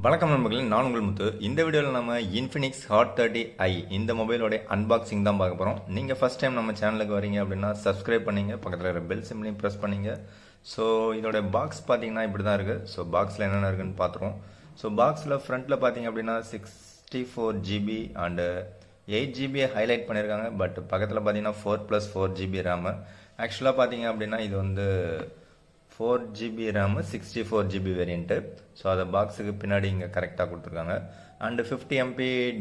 வணக்கம் நண்பர்களே, நான் உங்கள் முத்து. இந்த வீடியோவில் நம்ம Infinix Hot 30i இந்த மொபைலோட அன்பாக்சிங் தான் பார்க்க போகிறோம். நீங்கள் ஃபஸ்ட் டைம் நம்ம சேனலுக்கு வரீங்க அப்படின்னா சப்ஸ்கிரைப் பண்ணிங்க, பக்கத்தில் இருக்கிற பெல் சிம்லையும் ப்ரெஸ் பண்ணிங்க. ஸோ இதோட பாக்ஸ் பார்த்தீங்கன்னா இப்படி தான் இருக்குது. ஸோ பாக்ஸில் என்னென்ன இருக்குன்னு பார்த்துருவோம். ஸோ பாக்ஸில் ஃப்ரண்ட்டில் பார்த்தீங்க அப்படின்னா 64GB அண்டு 8GB ஹைலைட் பண்ணியிருக்காங்க. பட் பக்கத்தில் பார்த்தீங்கன்னா 4+4GB ரேமு. ஆக்சுவலாக பார்த்தீங்க அப்படின்னா இது வந்து 4GB RAM 64GB variant. So அதை பாக்ஸுக்கு பின்னாடி இங்கே கரெக்டாக கொடுத்துருக்காங்க. And 50MP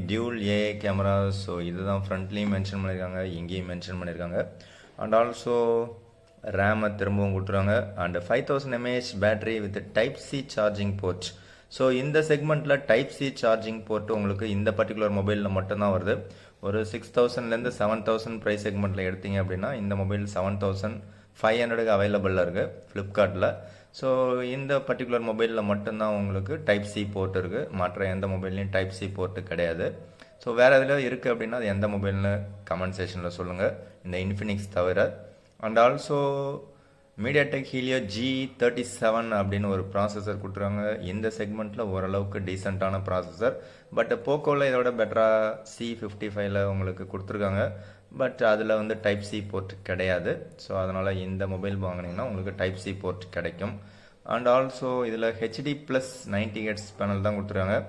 dual AI camera. So இதுதான் ஃப்ரண்ட்லேயும் மென்ஷன் பண்ணியிருக்காங்க, இங்கேயும் மென்ஷன் பண்ணியிருக்காங்க. அண்ட் ஆல்சோ ரேமை திரும்பவும் கொடுத்துருக்காங்க. And 5000 mAh battery with type C charging port. So இந்த செக்மெண்ட்டில் டைப் சி சார்ஜிங் போர்ட் உங்களுக்கு இந்த பர்டிகுலர் மொபைலில் மட்டும்தான் வருது. ஒரு 6000லேருந்து 7000 ப்ரைஸ் செக்மெண்ட்டில் எடுத்தீங்க அப்படின்னா இந்த மொபைல் 7500க்கு அவைலபிளாக இருக்குது ஃப்ளிப்கார்ட்டில். ஸோ இந்த பர்டிகுலர் மொபைலில் மட்டும்தான் உங்களுக்கு டைப் சி போர்ட் இருக்குது. மற்ற எந்த மொபைல்லையும் டைப் சி போர்ட்டு கிடையாது. ஸோ வேறு எதில் இருக்குது அப்படின்னா அது எந்த மொபைல்னு கமெண்ட் செக்ஷனில் சொல்லுங்கள், இந்த இன்ஃபினிக்ஸ் தவிர. And also MediaTek Helio G37 அப்படின்னு ஒரு ப்ராசஸர் கொடுத்துருக்காங்க. இந்த செக்மெண்ட்டில் ஓரளவுக்கு டீசெண்டான ப்ராசஸர். பட் போக்கோவில் இதோட பெட்டராக C55ல் உங்களுக்கு கொடுத்துருக்காங்க. பட் அதில் வந்து டைப் சி போர்ட் கிடையாது. ஸோ அதனால் இந்த மொபைல் வாங்கினீங்கன்னா உங்களுக்கு டைப் சி போர்ட் கிடைக்கும். அண்ட் ஆல்சோ இதில் HD+ 90Hz பேனல் தான் கொடுத்துருக்காங்க.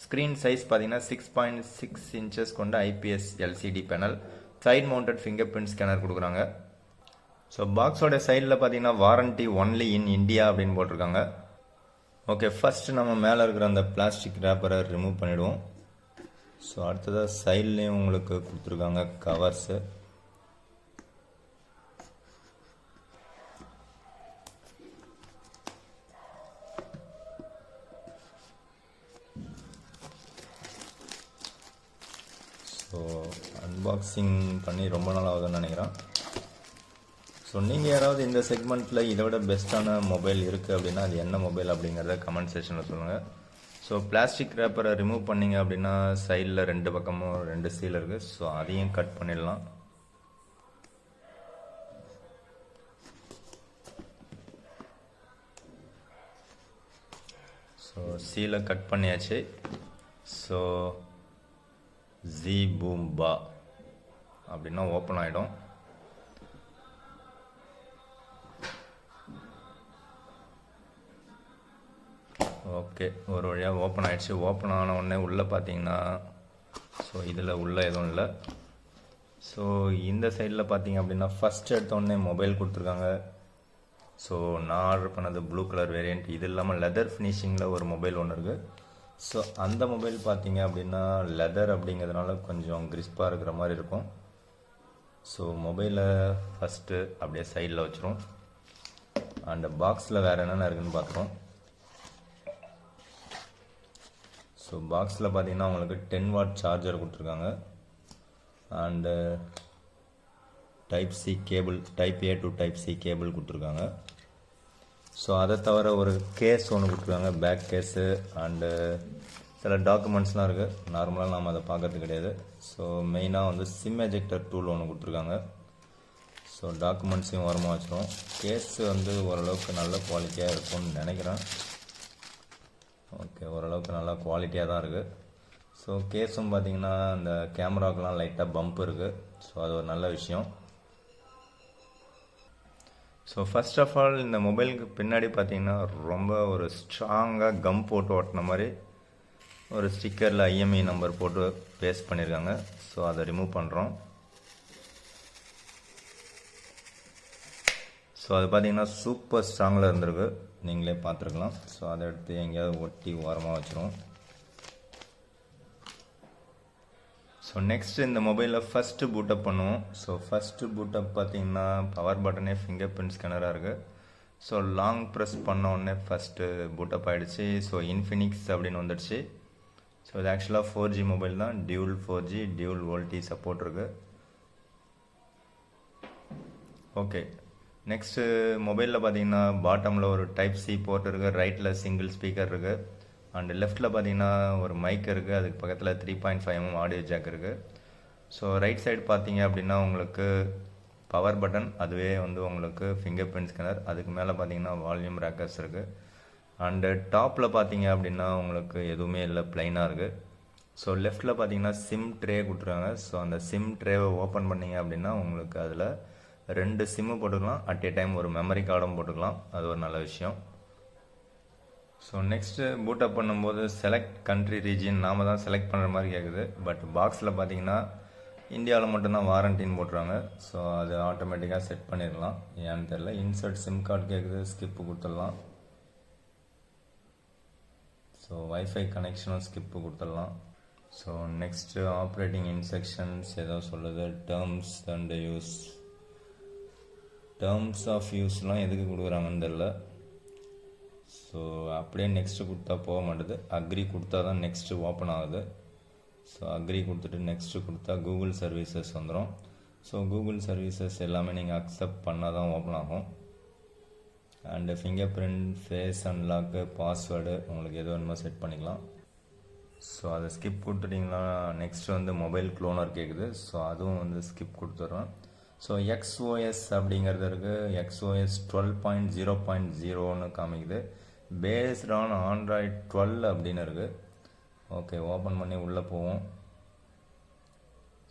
ஸ்க்ரீன் சைஸ் பார்த்தீங்கன்னா 6.6 இன்ச்சஸ் கொண்ட IPS LCD panel. Side mounted finger print scanner கொடுக்குறாங்க. ஸோ பாக்ஸோட சைடில் பார்த்தீங்கன்னா வாரண்டி ஒன்லி இன் இந்தியா அப்படின்னு போட்டிருக்காங்க. ஓகே, ஃபஸ்ட்டு நம்ம மேலே இருக்கிற அந்த பிளாஸ்டிக் ரேப்பரை ரிமூவ் பண்ணிவிடுவோம். ஸோ அடுத்ததாக சைட்லேயும் உங்களுக்கு கொடுத்துருக்காங்க கவர்ஸு. ஸோ அன்பாக்சிங் பண்ணி ரொம்ப நாள் ஆகுதுன்னு நினைக்கிறேன். ஸோ நீங்கள் யாராவது இந்த செக்மெண்ட்டில் இதோட பெஸ்ட்டான மொபைல் இருக்குது அப்படின்னா அது என்ன மொபைல் அப்படிங்கிறத கமெண்ட் செக்ஷனில் சொல்லுங்கள். ஸோ பிளாஸ்டிக் ரேப்பரை ரிமூவ் பண்ணிங்க அப்படின்னா சைடில் ரெண்டு பக்கமும் 2 சீல் இருக்குது. ஸோ அதையும் கட் பண்ணிடலாம். ஸோ சீலை கட் பண்ணியாச்சு. ஸோ ஜி பூம் பா அப்படின்னா ஓப்பன் ஆகிடும். ஓகே, ஒரு வழியாக ஓப்பன் ஆகிடுச்சு. ஓப்பன் ஆன உடனே உள்ளே பார்த்தீங்கன்னா ஸோ இதில் உள்ளே எதுவும் இல்லை. ஸோ இந்த சைடில் பார்த்தீங்க அப்படின்னா ஃபஸ்ட் எடுத்தோடனே மொபைல் கொடுத்துருக்காங்க. ஸோ நான் ஆர்டர் பண்ணது ப்ளூ கலர் வேரியண்ட். இது இல்லாமல் லெதர் ஃபினிஷிங்கில் ஒரு மொபைல் ஒன்று இருக்குது. ஸோ அந்த மொபைல் பார்த்தீங்க அப்படின்னா லெதர் அப்படிங்கிறதுனால கொஞ்சம் கிரிஸ்பாக இருக்கிற மாதிரி இருக்கும். ஸோ மொபைலை ஃபஸ்ட்டு அப்படியே சைடில் வச்சுரும். அண்ட் பாக்ஸில் வேறு என்னென்ன இருக்குதுன்னு பார்க்குறோம். ஸோ பாக்ஸில் பார்த்தீங்கன்னா உங்களுக்கு 10 வாட் சார்ஜர் கொடுத்துருக்காங்க. And type C cable, type A to type C cable கொடுத்துருக்காங்க. ஸோ அதை தவிர ஒரு கேஸ் ஒன்று கொடுத்துருக்காங்க, பேக் கேஸு. அண்டு சில டாக்குமெண்ட்ஸ்லாம் இருக்குது. நார்மலாக நாம் அதை பார்க்கறது கிடையாது. ஸோ மெயினாக வந்து சிம் எஜெக்டர் டூல் ஒன்று கொடுத்துருக்காங்க. ஸோ டாக்குமெண்ட்ஸையும் ஓரமாக வச்சுருவோம். கேஸு வந்து ஓரளவுக்கு நல்ல குவாலிட்டியாக இருக்கும்னு நினைக்கிறேன். ஓகே, ஓரளவுக்கு நல்லா குவாலிட்டியாக தான் இருக்குது. ஸோ கேஸும் பார்த்தீங்கன்னா இந்த கேமராவுக்கெலாம் லைட்டாக பம்ப் இருக்குது. ஸோ அது ஒரு நல்ல விஷயம். ஸோ ஃபர்ஸ்ட் ஆஃப் ஆல் இந்த மொபைலுக்கு பின்னாடி பார்த்தீங்கன்னா ரொம்ப ஒரு ஸ்ட்ராங்காக கம் போட்டு ஓட்டின மாதிரி ஒரு ஸ்டிக்கரில் IMEI நம்பர் போட்டு பேஸ்ட் பண்ணியிருக்காங்க. ஸோ அதை ரிமூவ் பண்ணுறோம். ஸோ அது பார்த்தீங்கன்னா சூப்பர் ஸ்ட்ராங்கில் இருந்திருக்கு, நீங்களே பார்த்துருக்கலாம். ஸோ அதை எடுத்து எங்கேயாவது ஒட்டி ஓரமாக வச்சுருவோம். ஸோ நெக்ஸ்ட் இந்த மொபைலில் ஃபஸ்ட்டு பூட்டப் பண்ணுவோம். ஸோ ஃபஸ்ட்டு பூட்டப் பார்த்தீங்கன்னா பவர் பட்டனே ஃபிங்கர் பிரிண்ட் ஸ்கேனராக இருக்குது. ஸோ லாங் ப்ரெஸ் பண்ண உடனே ஃபஸ்ட்டு பூட்டப் ஆகிடுச்சு. ஸோ இன்ஃபினிக்ஸ் அப்படின்னு வந்துடுச்சு. ஸோ இது ஆக்சுவலாக 4G மொபைல் தான். Dual 4G dual VoLTE support இருக்குது. ஓகே, நெக்ஸ்ட்டு மொபைலில் பார்த்தீங்கன்னா பாட்டமில் ஒரு டைப் சி போர்ட் இருக்குது, ரைட்டில் சிங்கிள் ஸ்பீக்கர் இருக்குது. அண்டு லெஃப்ட்டில் பார்த்தீங்கன்னா ஒரு மைக் இருக்குது, அதுக்கு பக்கத்தில் 3.5mm ஆடியோ ஜாக் இருக்குது. ஸோ ரைட் சைடு பார்த்தீங்க அப்படின்னா உங்களுக்கு பவர் பட்டன், அதுவே வந்து உங்களுக்கு ஃபிங்கர் பிரிண்ட் ஸ்கேனர். அதுக்கு மேலே பார்த்தீங்கன்னா வால்யூம் ரேக்கர்ஸ் இருக்குது. அண்டு டாப்பில் பார்த்தீங்க அப்படின்னா உங்களுக்கு எதுவுமே இல்லை, ப்ளைனாக இருக்குது. ஸோ லெஃப்ட்டில் பார்த்தீங்கன்னா சிம் ட்ரே கொடுத்துருக்காங்க. ஸோ அந்த சிம் ட்ரேவை ஓப்பன் பண்ணிங்க அப்படின்னா உங்களுக்கு அதில் 2 சிம்மு போட்டுக்கலாம். அட் ஏ டைம் ஒரு மெமரி கார்டும் போட்டுக்கலாம். அது ஒரு நல்ல விஷயம். ஸோ நெக்ஸ்ட்டு பூட்டப் பண்ணும்போது செலக்ட் கண்ட்ரி ரீஜியன் நாம தான் செலக்ட் பண்ணுற மாதிரி கேட்குது. பட் பாக்ஸில் பார்த்தீங்கன்னா இந்தியாவில் மட்டும்தான் வாரண்டின்னு போட்டுருவாங்க. ஸோ அது ஆட்டோமேட்டிக்காக செட் பண்ணிடலாம். ஏன்னு தெரில. இன்சர்ட் சிம் கார்டு கேட்குது, ஸ்கிப்பு கொடுத்துடலாம். ஸோ வைஃபை கனெக்ஷனும் ஸ்கிப்பு கொடுத்துடலாம். ஸோ நெக்ஸ்ட்டு ஆப்ரேட்டிங் இன்ஸ்ட்ரக்ஷன்ஸ் ஏதோ சொல்லுது. Terms and use, terms of யூஸ்லாம் எதுக்கு கொடுக்குறாங்கன்னு தெரில. ஸோ அப்படியே நெக்ஸ்ட்டு கொடுத்தா போக மாட்டேது. அக்ரி கொடுத்தா தான் நெக்ஸ்ட்டு ஓப்பன் ஆகுது. ஸோ அக்ரி கொடுத்துட்டு நெக்ஸ்ட்டு கொடுத்தா கூகுள் சர்வீசஸ் வந்துடும். ஸோ கூகுள் சர்வீசஸ் எல்லாமே நீங்கள் அக்செப்ட் பண்ணால் தான் ஓப்பன் ஆகும். And finger print, face unlock, password உங்களுக்கு எது வேணுமோ செட் பண்ணிக்கலாம். ஸோ அதை ஸ்கிப் கொடுத்துட்டிங்கன்னா நெக்ஸ்ட்டு வந்து மொபைல் க்ளோனர் கேட்குது. ஸோ அதுவும் வந்து ஸ்கிப் கொடுத்துட்றோம். ஸோ எக்ஸ்ஓஎஸ் அப்படிங்கிறது இருக்குது. எக்ஸ்ஓஎஸ் 12.0.0ன்னு காமிக்குது. பேஸ்ட் ஆன் ஆண்ட்ராய்ட் 12 அப்படின்னு இருக்குது. ஓகே, ஓப்பன் பண்ணி உள்ளே போவோம்.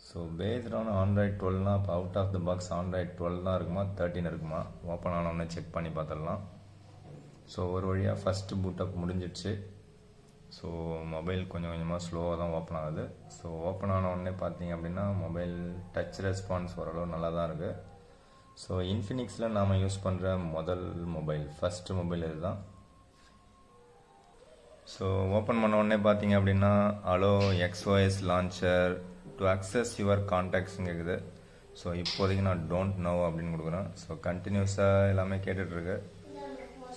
ஸோ பேஸ்ட் ஆன் ஆண்ட்ராய்ட் 12னா இப்போ out of the box Android 12 தான் இருக்குமா 13 இருக்குமா? ஓப்பன் ஆனோடனே செக் பண்ணி பார்த்துடலாம். ஸோ ஒரு வழியாக ஃபஸ்ட்டு பூட்டப் முடிஞ்சிடுச்சு. ஸோ மொபைல் கொஞ்சம் கொஞ்சமாக ஸ்லோவாக தான் ஓப்பன் ஆகுது. ஸோ ஓப்பன் ஆன உடனே பார்த்தீங்க அப்படின்னா மொபைல் டச் ரெஸ்பான்ஸ் ஓரளவு நல்லா தான் இருக்குது. ஸோ இன்ஃபினிக்ஸில் நாம் யூஸ் பண்ணுற முதல் மொபைல், ஃபஸ்ட்டு மொபைல் இதுதான். ஸோ ஓப்பன் பண்ண உடனே பார்த்தீங்க அப்படின்னா allow XOS launcher to access your கான்டாக்ட்ஸுங்க இருக்குது. ஸோ இப்போதைக்கு நான் டோன்ட் நோ அப்படின்னு கொடுக்குறேன். ஸோ கண்டினியூஸாக எல்லாமே கேட்டுட்ருக்கு.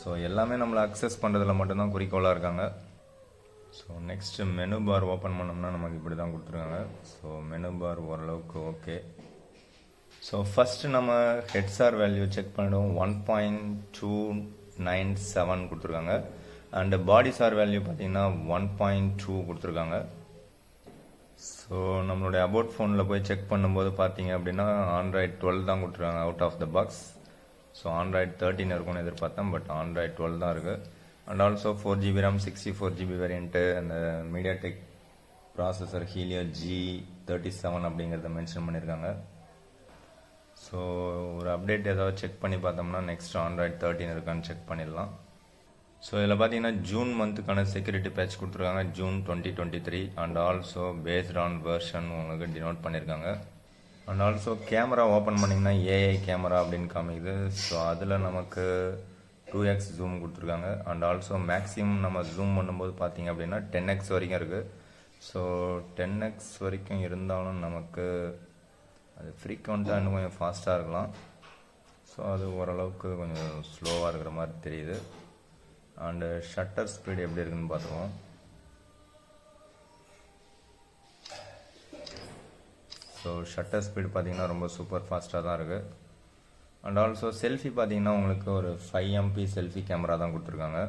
ஸோ எல்லாமே நம்மளை அக்சஸ் பண்ணுறதுல மட்டும்தான் குறிக்கோளாக இருக்காங்க. So next menu bar open பண்ணோம்னா நமக்கு இப்படி தான் கொடுத்துருக்காங்க. ஸோ மெனு பார் ஓரளவுக்கு ஓகே. ஸோ ஃபஸ்ட்டு நம்ம ஹெட்ஸார் வேல்யூ செக் பண்ணிடுவோம். 1.297 கொடுத்துருக்காங்க. அண்டு பாடி சார் வேல்யூ பார்த்தீங்கன்னா 1.2 கொடுத்துருக்காங்க. ஸோ நம்மளுடைய அபவுட் ஃபோனில் போய் செக் பண்ணும்போது பார்த்தீங்க அப்படின்னா ஆண்ட்ராய்ட் 12 தான் கொடுத்துருக்காங்க out of the box. So Android 13 இருக்கும்னு எதிர்பார்த்தேன், பட் ஆண்ட்ராய்ட் 12 தான் இருக்குது. And also 4GB RAM 64GB variant, அந்த மீடியாடெக் ப்ராசஸர் ஹீலியோ G37 அப்படிங்கிறத மென்ஷன் பண்ணியிருக்காங்க. ஸோ ஒரு அப்டேட் ஏதாவது செக் பண்ணி பார்த்தோம்னா நெக்ஸ்ட் ஆண்ட்ராய்ட் 13 இருக்கான்னு செக் பண்ணிடலாம். ஸோ இதில் பார்த்தீங்கன்னா ஜூன் மந்த்துக்கான செக்யூரிட்டி பேட்ச் கொடுத்துருக்காங்க, June 2023. And also based on version உங்களுக்கு டினோட் பண்ணியிருக்காங்க. அண்ட் ஆல்சோ கேமரா ஓப்பன் பண்ணிங்கன்னா ஏஐ கேமரா அப்படின்னு காமிக்குது. ஸோ அதில் நமக்கு 2x ஜூம் கொடுத்துருக்காங்க. அண்ட் ஆல்சோ மேக்ஸிமம் நம்ம ஜூம் பண்ணும்போது பார்த்தீங்க அப்படின்னா 10x வரைக்கும் இருக்குது. ஸோ 10x வரைக்கும் இருந்தாலும் நமக்கு அது ஃப்ரீக்வெண்ட்டாக இன்னும் கொஞ்சம் ஃபாஸ்ட்டாக இருக்கலாம். ஸோ அது ஓரளவுக்கு கொஞ்சம் ஸ்லோவாக இருக்கிற மாதிரி தெரியுது. அண்டு ஷட்டர் ஸ்பீடு எப்படி இருக்குன்னு பார்த்துருவோம். ஸோ ஷட்டர் ஸ்பீடு பார்த்தீங்கன்னா ரொம்ப சூப்பர் ஃபாஸ்ட்டாக தான் இருக்குது. அண்ட் ஆல்சோ செல்ஃபி பார்த்தீங்கன்னா உங்களுக்கு ஒரு 5 MP செல்ஃபி கேமரா தான் கொடுத்துருக்காங்க.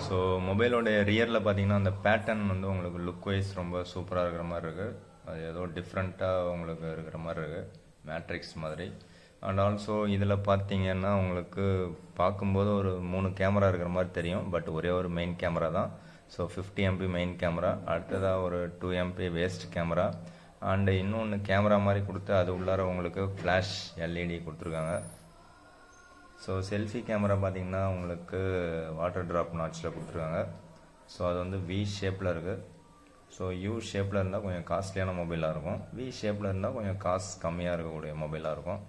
ஸோ மொபைலோடைய ரியரில் பார்த்தீங்கன்னா அந்த பேட்டர்ன் வந்து உங்களுக்கு லுக் வைஸ் ரொம்ப சூப்பராக இருக்கிற மாதிரி இருக்குது. அது ஏதோ டிஃப்ரெண்ட்டாக உங்களுக்கு இருக்கிற மாதிரி இருக்குது, மேட்ரிக்ஸ் மாதிரி. அண்ட் ஆல்சோ இதில் பார்த்தீங்கன்னா உங்களுக்கு பார்க்கும்போது ஒரு 3 கேமரா இருக்கிற மாதிரி தெரியும், பட் ஒரே ஒரு மெயின் கேமரா தான். ஸோ 50 MP மெயின் கேமரா, அடுத்ததாக ஒரு 2 MP வேஸ்ட் கேமரா, அண்டு இன்னொன்று கேமரா மாதிரி கொடுத்து அது உள்ளார உங்களுக்கு ஃப்ளாஷ் எல்இடி கொடுத்துருக்காங்க. ஸோ செல்ஃபி கேமரா பார்த்தீங்கன்னா உங்களுக்கு வாட்டர் ட்ராப் நாட்சில் கொடுத்துருக்காங்க. ஸோ அது வந்து வி ஷேப்பில் இருக்குது. ஸோ யூ ஷேப்பில் இருந்தால் கொஞ்சம் காஸ்ட்லியான மொபைலாக இருக்கும், வி ஷேப்பில் இருந்தால் கொஞ்சம் காசு கம்மியாக இருக்கக்கூடிய மொபைலாக இருக்கும்.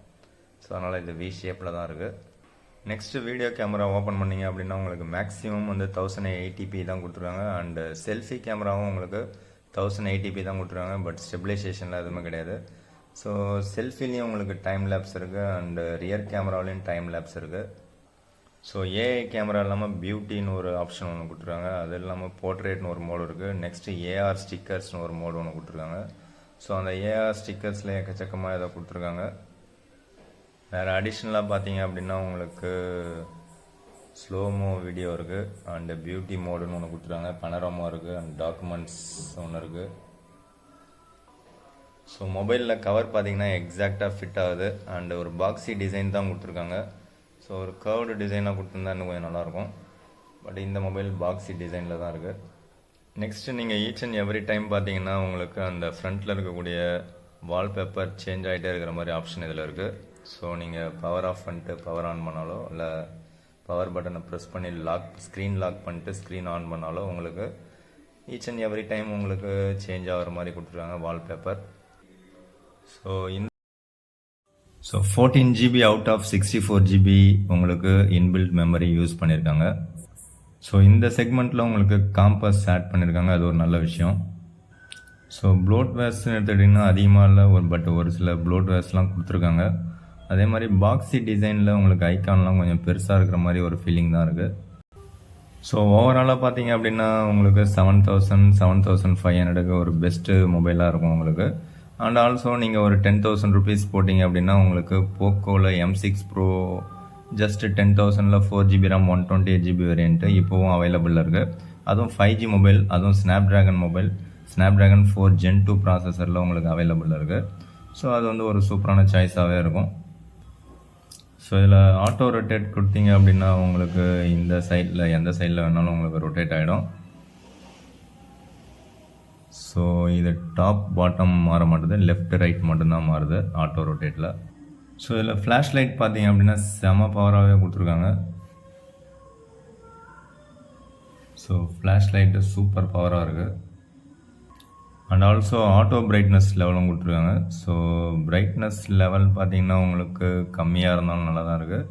ஸோ அதனால் இது வி ஷேப்பில் தான் இருக்குது. நெக்ஸ்ட்டு வீடியோ கேமரா ஓப்பன் பண்ணிங்க அப்படின்னா உங்களுக்கு மேக்ஸிமம் வந்து 1080p தான் கொடுத்துருக்காங்க. அண்டு செல்ஃபி கேமராவும் உங்களுக்கு 1080p தான் கொடுத்துருக்காங்க, பட் ஸ்டெபிலைசேஷனில் எதுவுமே கிடையாது. ஸோ செல்ஃபிலையும் உங்களுக்கு டைம் லேப்ஸ் இருக்குது, அண்டு ரியர் கேமராவிலையும் டைம் லேப்ஸ் இருக்குது. ஸோ ஏஐ கேமரா இல்லாமல் பியூட்டின்னு ஒரு ஆப்ஷன் ஒன்று கொடுத்துருக்காங்க, அது இல்லாமல் போர்ட்ரேட்னு ஒரு மோடு இருக்குது. நெக்ஸ்ட்டு ஏஆர் ஸ்டிக்கர்ஸ்னு ஒரு மோடு ஒன்று கொடுத்துருக்காங்க. ஸோ அந்த ஏஆர் ஸ்டிக்கர்ஸில் எக்கச்சக்கமாக ஏதோ கொடுத்துருக்காங்க. வேறு அடிஷ்னலாக பார்த்தீங்க அப்படின்னா உங்களுக்கு ஸ்லோமோ வீடியோ இருக்குது, அண்டு பியூட்டி மோடுன்னு ஒன்று கொடுத்துருக்காங்க, பனரோமா இருக்குது, அண்ட் டாக்குமெண்ட்ஸ் ஒன்று இருக்குது. ஸோ மொபைலில் கவர் பார்த்தீங்கன்னா எக்ஸாக்டாக ஃபிட் ஆகுது, அண்டு ஒரு பாக்ஸி டிசைன் தான் கொடுத்துருக்காங்க. ஸோ ஒரு கர்வ்டு டிசைனாக கொடுத்துருந்தா இன்னும் கொஞ்சம் நல்லாயிருக்கும். பட் இந்த மொபைல் பாக்ஸி டிசைனில் தான் இருக்குது. நெக்ஸ்ட்டு நீங்கள் ஈச் அண்ட் எவ்ரி டைம் பார்த்தீங்கன்னா உங்களுக்கு அந்த ஃப்ரண்ட்டில் இருக்கக்கூடிய வால்பேப்பர் சேஞ்ச் ஆகிட்டே இருக்கிற மாதிரி ஆப்ஷன் இதில் இருக்குது. ஸோ நீங்கள் பவர் ஆஃப் பண்ணிட்டு பவர் ஆன் பண்ணாலோ இல்லை பவர் பட்டனை ப்ரெஸ் பண்ணி ஸ்க்ரீன் லாக் பண்ணிட்டு ஸ்க்ரீன் ஆன் பண்ணாலோ உங்களுக்கு ஈச் அண்ட் எவ்ரி டைம் உங்களுக்கு சேஞ்ச் ஆகிற மாதிரி கொடுத்துருக்காங்க wallpaper. So 14 GB out of 64 GB உங்களுக்கு இன்பில்ட் மெமரி யூஸ் பண்ணியிருக்காங்க. ஸோ இந்த செக்மெண்ட்டில் உங்களுக்கு காம்பஸ் ஆட் பண்ணியிருக்காங்க, அது ஒரு நல்ல விஷயம். ஸோ ப்ளோட்வேர்ஸ்ன்னு எடுத்துக்கிட்டிங்கன்னா அதிகமாக இல்லை, பட் ஒரு சில ப்ளோட்வேர்ஸ்லாம் கொடுத்துருக்காங்க. அதே மாதிரி பாக்ஸி டிசைனில் உங்களுக்கு ஐக்கான்லாம் கொஞ்சம் பெருசாக இருக்கிற மாதிரி ஒரு ஃபீலிங் தான் இருக்குது. ஸோ ஓவராலாக பார்த்தீங்க அப்படின்னா உங்களுக்கு 7,500 ஒரு பெஸ்ட்டு மொபைலாக இருக்கும் உங்களுக்கு. அண்ட் ஆல்சோ நீங்கள் ஒரு 10,000 rupees போட்டிங்க அப்படின்னா உங்களுக்கு போக்கோவில் M6 Pro just 10,000 4GB RAM 128GB variant இப்போவும் அவைலபிளில் இருக்குது. அதுவும் 5G மொபைல், அதுவும் ஸ்னாப்ட்ராகன் மொபைல், ஸ்னாப்ட்ராகன் 4 Gen 2 ப்ராசஸரில் உங்களுக்கு அவைலபிளில் இருக்குது. ஸோ அது வந்து ஒரு சூப்பரான சாய்ஸாகவே இருக்கும். ஸோ இதில் ஆட்டோ ரொட்டேட் கொடுத்தீங்க அப்படின்னா உங்களுக்கு இந்த சைடில் எந்த சைடில் வேணாலும் உங்களுக்கு ரொட்டேட் ஆகிடும். ஸோ இது டாப் பாட்டம் மாற மாட்டுது, லெஃப்ட் ரைட் மட்டும்தான் மாறுது ஆட்டோ ரொட்டேட்டில். ஸோ இதில் ஃப்ளாஷ் லைட் பார்த்தீங்க அப்படின்னா செம பவராகவே கொடுத்துருக்காங்க. ஸோ ஃப்ளாஷ் லைட்டு சூப்பர் பவராக இருக்குது. அண்ட் ஆல்சோ ஆட்டோ பிரைட்னஸ் லெவலும் கொடுத்துருக்காங்க. ஸோ பிரைட்னஸ் லெவல் பார்த்தீங்கன்னா உங்களுக்கு கம்மியாக இருந்தாலும் நல்லா தான் இருக்குது.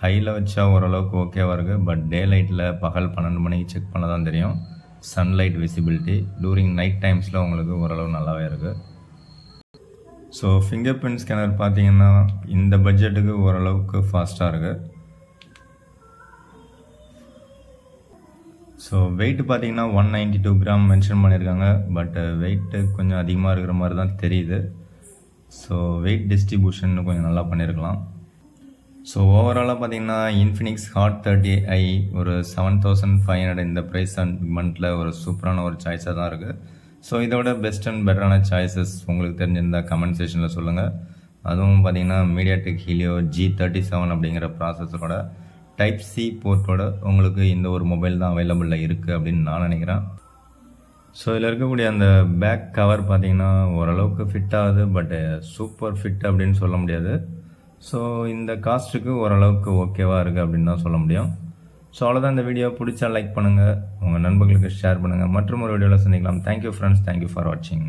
ஹையில் வச்சா ஓரளவுக்கு ஓகேவாக இருக்குது. பட் டே லைட்டில் பகல் 12 மணிக்கு செக் பண்ண தான் தெரியும் சன்லைட் விசிபிலிட்டி. டூரிங் நைட் டைம்ஸில் உங்களுக்கு ஓரளவு நல்லாவே இருக்குது. ஸோ ஃபிங்கர் பிரிண்ட் ஸ்கேனர் பார்த்தீங்கன்னா இந்த பட்ஜெட்டுக்கு ஓரளவுக்கு ஃபாஸ்ட்டாக இருக்குது. ஸோ வெயிட் பார்த்தீங்கன்னா 192 கிராம் மென்ஷன் பண்ணியிருக்காங்க. பட் வெயிட்டு கொஞ்சம் அதிகமாக இருக்கிற மாதிரி தான் தெரியுது. ஸோ வெயிட் டிஸ்ட்ரிபியூஷன் கொஞ்சம் நல்லா பண்ணியிருக்கலாம். ஸோ ஓவராலாக பார்த்தீங்கன்னா இன்ஃபினிக்ஸ் ஹாட் 30i ஒரு 7,500 இந்த ப்ரைஸ் செக்மெண்ட்டில் ஒரு சூப்பரான ஒரு சாய்ஸாக தான் இருக்குது. ஸோ இதோட பெஸ்ட் அண்ட் பெட்டரான சாய்ஸஸ் உங்களுக்கு தெரிஞ்சிருந்தால் கமெண்ட் செக்ஷனில் சொல்லுங்கள். அதுவும் பார்த்தீங்கன்னா மீடியாடெக் ஹீலியோ G37 அப்படிங்கிற ப்ராசஸரோட Type-C போர்ட்டோட உங்களுக்கு இந்த ஒரு மொபைல் தான் அவைலபிளில் இருக்குது அப்படின்னு நான் நினைக்கிறேன். ஸோ இதில் இருக்கக்கூடிய அந்த பேக் கவர் பார்த்தீங்கன்னா ஓரளவுக்கு ஃபிட் ஆகுது, பட் சூப்பர் ஃபிட் அப்படின்னு சொல்ல முடியாது. ஸோ இந்த காஸ்ட்டுக்கு ஓரளவுக்கு ஓகேவாக இருக்குது அப்படின்னு தான் சொல்ல முடியும். ஸோ அவ்வளோதான். இந்த வீடியோ பிடிச்சா லைக் பண்ணுங்கள், உங்கள் நண்பர்களுக்கு ஷேர் பண்ணுங்கள். மற்றும் ஒரு வீடியோவில் சந்திக்கலாம். தேங்க்யூ ஃப்ரெண்ட்ஸ், தேங்க்யூ ஃபார் வாட்சிங்.